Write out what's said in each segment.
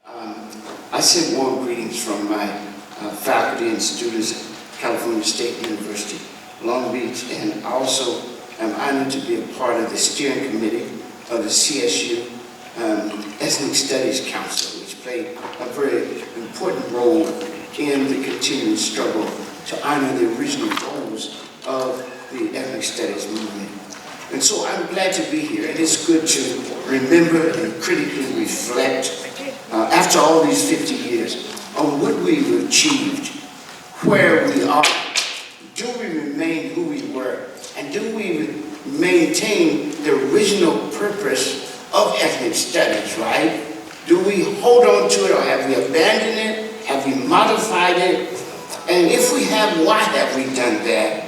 I send warm greetings from my faculty and students at California State University, Long Beach, and I also am honored to be a part of the steering committee of the CSU Ethnic Studies Council, which played a very important role in the continuing struggle to honor the original goals of the ethnic studies movement. And so I'm glad to be here, and it's good to remember and critically reflect after all these 50 years on what we've achieved, where we are. Do we remain who we were? And do we maintain the original purpose of ethnic studies, right? Do we hold on to it, or have we abandoned it? Have we modified it? And if we have, why have we done that?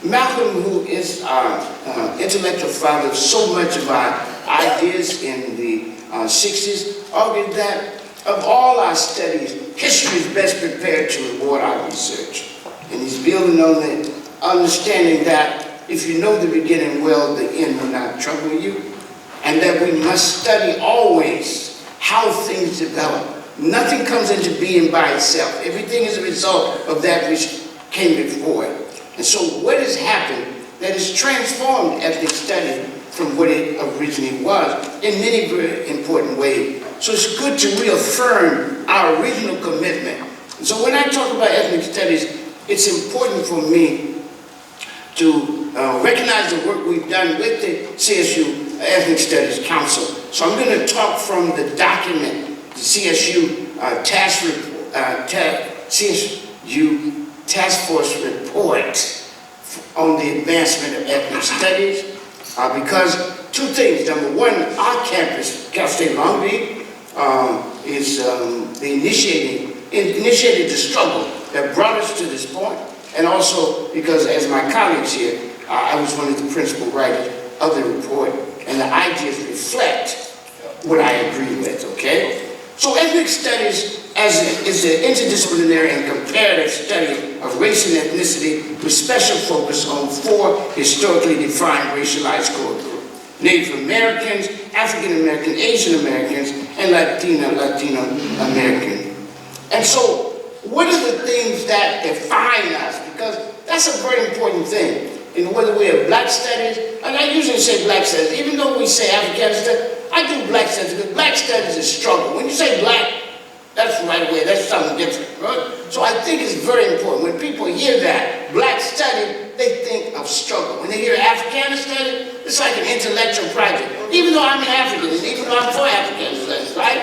Malcolm, who is our intellectual father of so much of our ideas in the 60s, argued that of all our studies, history is best prepared to reward our research. And he's building on the understanding that if you know the beginning well, the end will not trouble you, and that we must study always how things develop. Nothing comes into being by itself. Everything is a result of that which came before it. And so what has happened that has transformed ethnic study from what it originally was in many very important ways. So it's good to reaffirm our original commitment. And so when I talk about ethnic studies, it's important for me to recognize the work we've done with the CSU Ethnic Studies Council. So I'm going to talk from the document, the CSU CSU Task Force Report on the advancement of ethnic studies, because two things. Number one, our campus, Cal State Long Beach, is initiated the struggle that brought us to this point, and also because, as my colleagues here, I was one of the principal writers of the report, and the ideas reflect what I agree with, okay? So ethnic studies is the interdisciplinary and comparative study of race and ethnicity with special focus on four historically defined racialized core groups: Native Americans, African Americans, Asian Americans, and Latino American. And so what are the things that define us? Because that's a very important thing. In whether we have black studies, and I usually say black studies, even though we say African studies, I do black studies because black studies is struggle. When you say black, that's right away, that's something different, right? So I think it's very important. When people hear that, black study, they think of struggle. When they hear Africana study, it's like an intellectual project. Even though I'm an African, and even though I'm for African studies, right?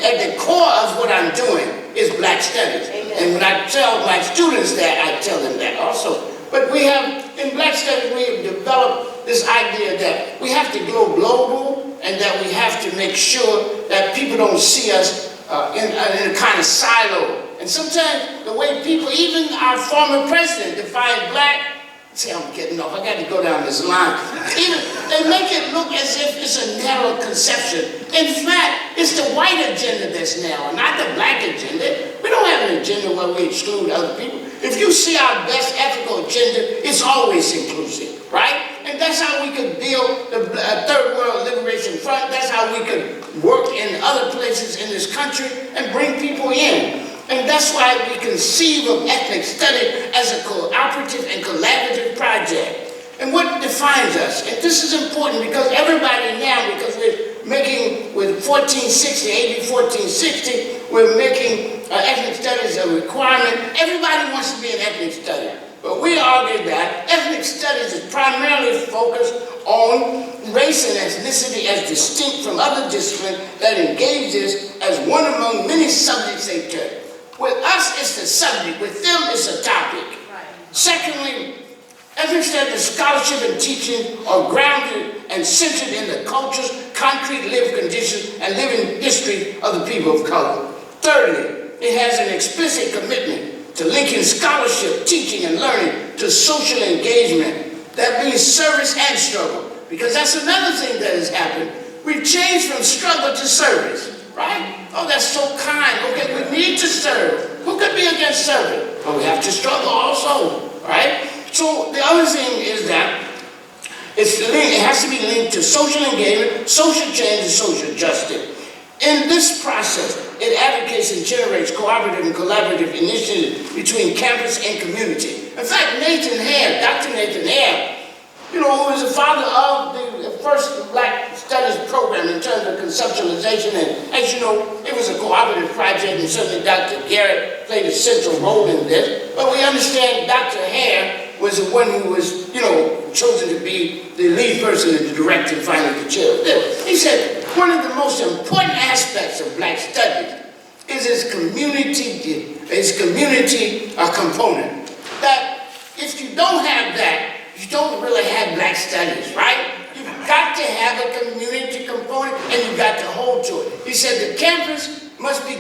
At the core of what I'm doing is black studies. And when I tell my students that, I tell them that also. But we have, in black studies, we have developed this idea that we have to go global, and that we have to make sure that people don't see us in a kind of silo. And sometimes the way people, even our former president, defined black, see, I'm getting off, I got to go down this line. Even, they make it look as if it's a narrow conception. In fact, it's the white agenda that's narrow, not the black agenda. We don't have an agenda where we exclude other people. If you see our best ethical agenda, it's always inclusive, right? And that's how we could build the Third World Liberation Front. That's how we could work in other places in this country and bring people in. And that's why we conceive of ethnic study as a cooperative and collaborative project. And what defines us? And this is important because everybody now, because we're making, with 1460, AB 1460, we're making ethnic studies a requirement. Everybody wants to be an ethnic study. But we argue that ethnic studies is primarily focused on race and ethnicity as distinct from other disciplines that engage this as one among many subjects they touch. With us, it's the subject. With them, it's a topic. Right. Secondly, ethnic studies scholarship and teaching are grounded and centered in the cultures, concrete lived conditions, and living history of the people of color. Thirdly, it has an explicit commitment to linking scholarship, teaching, and learning to social engagement. That means service and struggle, because that's another thing that has happened. We've changed from struggle to service, right? Oh, that's so kind. Okay, we need to serve. Who could be against serving? But we have to struggle also, right? So the other thing is that it has to be linked to social engagement, social change, and social justice. In this process, it advocates and generates cooperative and collaborative initiatives between campus and community. In fact, Nathan Hare, Dr. Nathan Hare, who was the father of the first Black Studies program in terms of conceptualization, and as you know, it was a cooperative project, and certainly Dr. Garrett played a central role in this. But we understand Dr. Hare was the one who was, chosen to be the lead person and the director and finally the chair of this. He said, one of the most important aspects of Black Studies is its community component. That if you don't have that, you don't really have Black Studies, right? You've got to have a community component and you've got to hold to it. He said the campus must be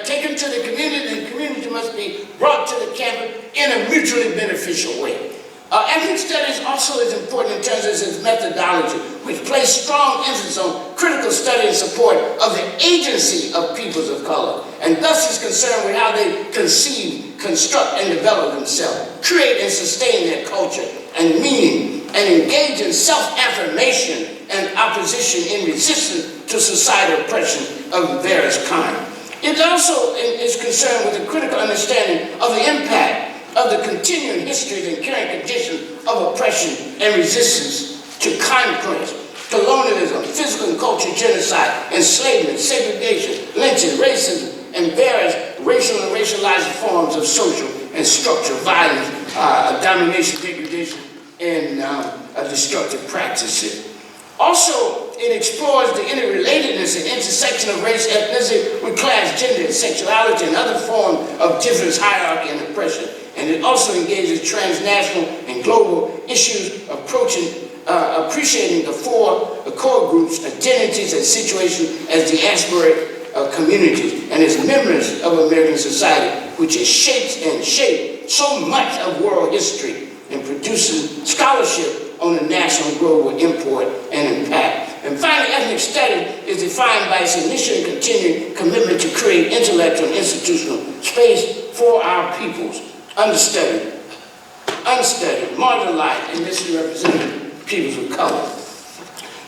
taken to the community, and the community must be brought to the campus in a mutually beneficial way. Ethnic studies also is important in terms of its methodology, which places strong emphasis on critical study and support of the agency of peoples of color, and thus is concerned with how they conceive, construct, and develop themselves, create and sustain their culture and meaning, and engage in self-affirmation and opposition in resistance to societal oppression of various kinds. It also is concerned with a critical understanding of the impact of the continuing histories and current conditions of oppression and resistance to conquest, colonialism, physical and cultural genocide, enslavement, segregation, lynching, racism, and various racial and racialized forms of social and structural violence, domination, degradation, and destructive practices. Also, it explores the interrelatedness and intersection of race, ethnicity with class, gender, sexuality, and other forms of difference, hierarchy, and oppression. And it also engages transnational and global issues, appreciating the core groups, identities, and situations as diasporic communities, and as members of American society, which has shaped so much of world history in producing scholarship on the national and global import and impact. And finally, ethnic study is defined by its initial and continuing commitment to create intellectual and institutional space for our peoples, unstudied, marginalized, and misrepresented peoples of color.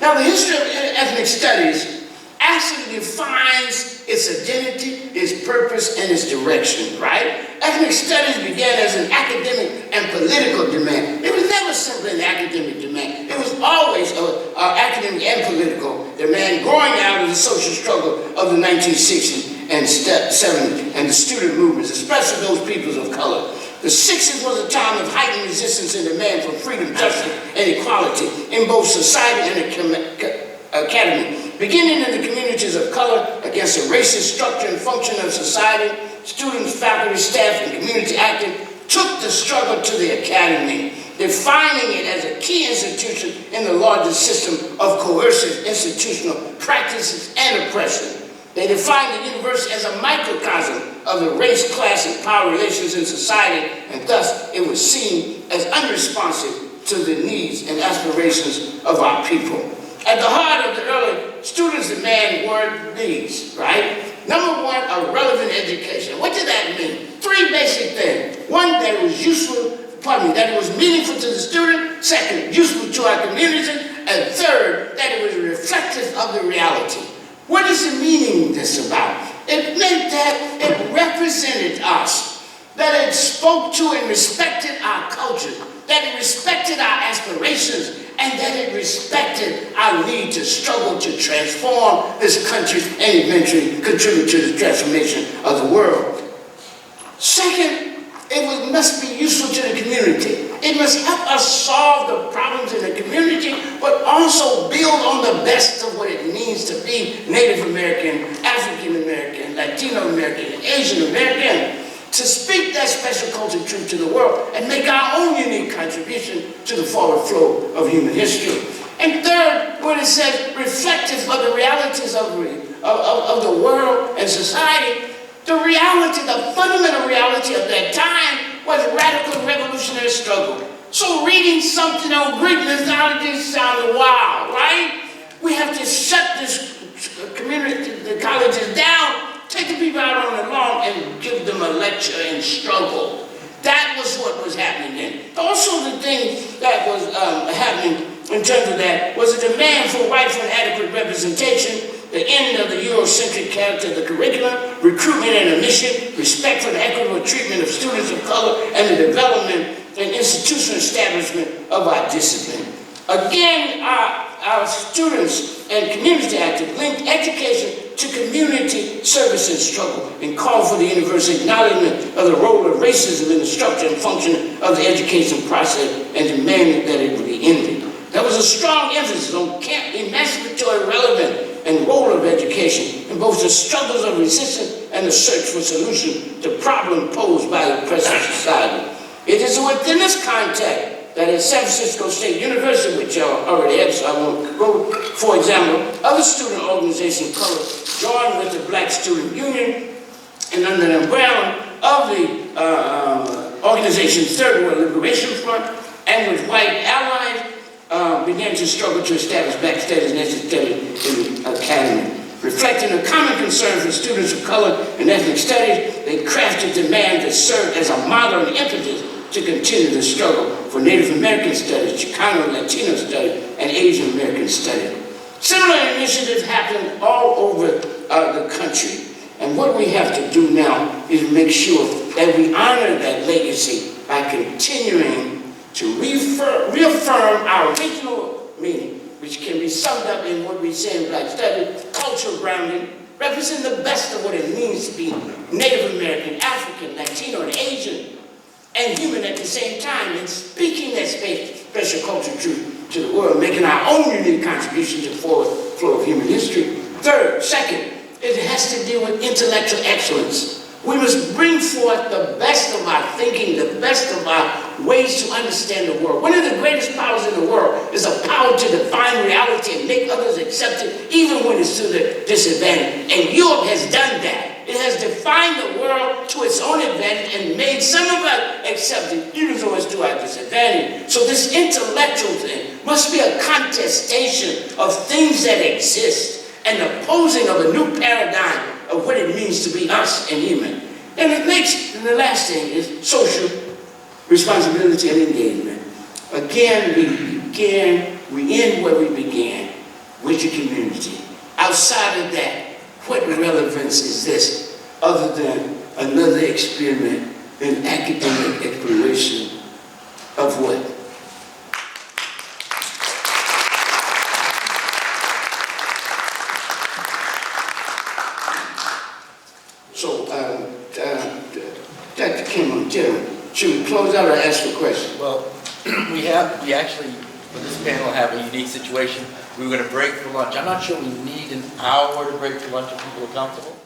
Now, the history of ethnic studies actually defines its identity, its purpose, and its direction, right? Ethnic studies began as an academic and political demand. It was never simply an academic demand. It was always an academic and political demand growing out of the social struggle of the 1960s and 70s and the student movements, especially those peoples of color. The 60s was a time of heightened resistance and demand for freedom, justice, and equality in both society and the academy. Beginning in the communities of color against the racist structure and function of society, students, faculty, staff, and community actors took the struggle to the academy, defining it as a key institution in the larger system of coercive institutional practices and oppression. They defined the university as a microcosm of the race, class, and power relations in society, and thus it was seen as unresponsive to the needs and aspirations of our people. At the heart of the early students' demand were these, right? Number one, a relevant education. What did that mean? Three basic things. One, that it was that it was meaningful to the student. Second, useful to our community. And third, that it was reflective of the reality. What is the meaning of this about? It meant that it represented us, that it spoke to and respected our culture, that it respected our aspirations, and that it respected our need to struggle to transform this country and eventually contribute to the transformation of the world. Second, it must be useful to the community. It must help us solve the problems in the community, but also build on the best of what it means to be Native American, African American, Latino American, and Asian American, to speak that special culture truth to the world and make our own unique contribution to the forward flow of human history. And third, when it says reflective of the realities of the world and society, the reality, the fundamental reality of that time was radical revolutionary struggle. So reading something on Greek mythology sounded wild, right? We have to shut this community, the colleges down, take the people out on the lawn and give them a lecture and struggle. That was what was happening then. Also the thing that was happening in terms of that was a demand for rightful and adequate representation the end of the Eurocentric character of the curriculum, recruitment and admission, respect for the equitable treatment of students of color, and the development and institutional establishment of our discipline. Again, our students and community active linked education to community service and struggle, and called for the universal acknowledgement of the role of racism in the structure and function of the education process, and demanded that it would be ended. There was a strong emphasis on emancipatory relevance and role of education in both the struggles of resistance and the search for solution to problems posed by the oppressive society. It is within this context that at San Francisco State University, which y'all already have, so I won't go, for example, other student organizations of color joined with the Black Student Union and under the umbrella of the organization's Third World Liberation Front, and with white allies, began to struggle to establish Black studies and ethnic studies in the academy. Reflecting a common concern for students of color and ethnic studies, they crafted demands that served as a model and impetus to continue the struggle for Native American studies, Chicano and Latino studies, and Asian American studies. Similar initiatives happen all over the country. And what we have to do now is make sure that we honor that legacy by continuing to reaffirm our original meaning, which can be summed up in what we say in Black studies: cultural grounding, represent the best of what it means to be Native American, African, Latino, and Asian, and human at the same time, and speaking that special cultural truth to the world, making our own unique contribution to the forward flow of human history. Second, it has to deal with intellectual excellence. We must bring forth the best of our thinking, the best of our ways to understand the world. One of the greatest powers in the world is a power to define reality and make others accept it, even when it's to their disadvantage. And Europe has done that. It has defined the world to its own advantage and made some of us accept it, even though it's to our disadvantage. So this intellectual thing must be a contestation of things that exist and the posing of a new paradigm of what it means to be us and human. And the last thing is social responsibility and engagement. Again, we end where we began, with the community. Outside of that, what relevance is this other than another experiment in academic exploration of what? So, Dr. Kim, should we close out or ask for questions? Well, we actually, for this panel, have a unique situation. We were going to break for lunch. I'm not sure we need an hour to break for lunch if people are comfortable.